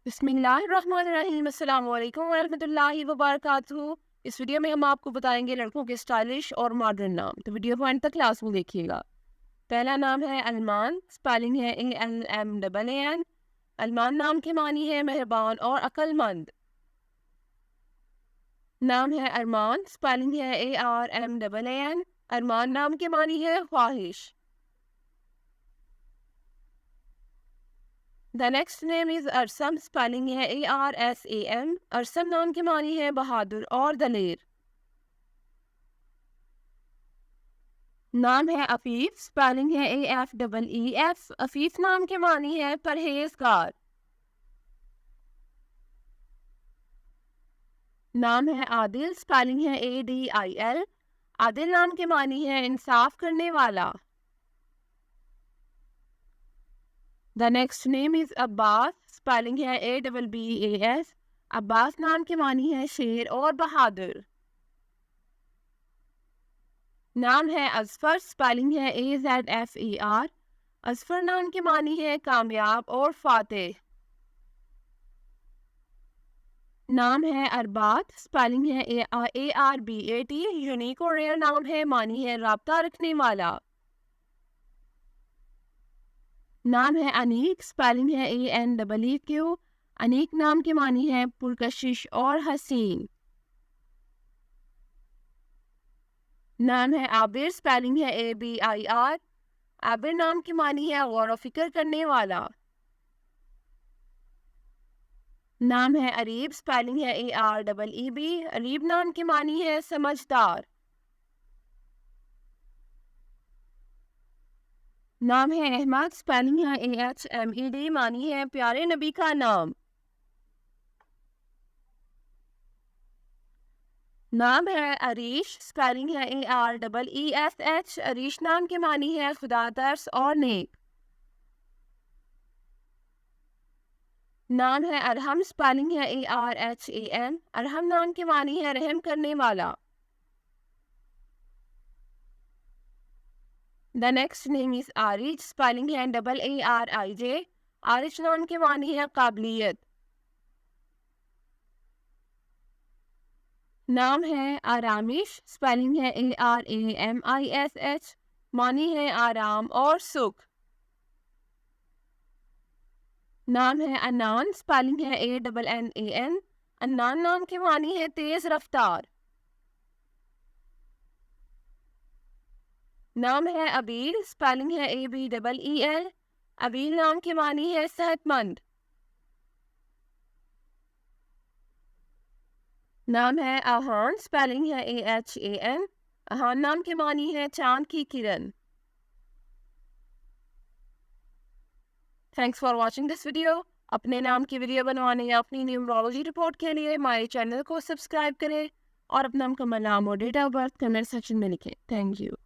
بسم اللہ الرحمن الرحیم۔ السلام علیکم ورحمۃ اللہ وبرکاتہ۔ اس ویڈیو میں ہم آپ کو بتائیں گے لڑکوں کے اسٹائلش اور ماڈرن نام، تو ویڈیو کو اینڈ تک کلاس میں دیکھیے گا۔ پہلا نام ہے علمان، اسپیلنگ ہے ALMAAN۔ علمان نام کے معنی ہے مہربان اور عقل مند۔ نام ہے ارمان، اسپیلنگ ہے ARMAAN۔ ارمان نام کے معنی ہے خواہش۔ The next name is Arsam, spelling ہے ARSAM۔ ارسم نام کے معنی ہے بہادر اور دلیر۔ نام ہے عفیف، اسپیلنگ ہے AFEEF۔ عفیف نام کے معنی ہے پرہیزگار۔ نام ہے عادل، اسپیلنگ ہے ADIL۔ عادل نام کے معنی ہے انصاف کرنے والا۔ The next name is Abbas, spelling ہے ABBAS۔ عباس نام کے معنی ہے شیر اور بہادر۔ نام ہے اظفر، اسپیلنگ ہے AZFER۔ اظفر نام کے معنی ہے کامیاب اور فاتح۔ نام ہے اربات، اسپیلنگ ہے ARBAT۔ یونیک اور ریئر نام ہے، معنی ہے رابطہ رکھنے والا۔ نام ہے انیک، اسپیلنگ ہے ANEEQ۔ انیک نام کے معنی ہے پرکشش اور حسین۔ نام ہے عابر، اسپیلنگ ہے ABIR۔ عابر نام کے معنی ہے غور و فکر کرنے والا۔ نام ہے اریب، اسپیلنگ ہے AREEB۔ اریب نام کے معنی ہے سمجھدار۔ نام ہے احمد، اسپیلنگ ہے AHMED۔ معنی ہے پیارے نبی کا نام۔ نام ہے عریش، اسپیلنگ ہے AREESH۔ عریش نام کے معنی ہے خدا ترس اور نیک۔ نام ہے ارحم، اسپیلنگ ہے ARHAM۔ ارحم نام کے معنی ہے رحم کرنے والا۔ The next name is Aarij, spelling ہے AARIJ۔ عارج نام کے معنی ہے قابلیت۔ نام ہے آرامش، اسپیلنگ ہے ARAMISH۔ معنی ہے آرام اور سکھ۔ نام ہے انان، اسپیلنگ ہے ANNAN۔ انان نام کے معنی ہے تیز رفتار۔ نام ہے ابیل، اسپیلنگ ہے ABEEL۔ ابیل نام کے معنی ہے صحت مند۔ نام ہے آہان، اسپیلنگ ہے AHAN۔ آہان نام کے معنی ہے چاند کی کرن۔ Thanks for watching this video. اپنے نام کی ویڈیو بنوانے یا اپنی نیومرولوجی رپورٹ کے لیے ہمارے چینل کو سبسکرائب کریں اور اپنا مکمل نام اور date of birth comment section میں لکھیں۔ Thank you.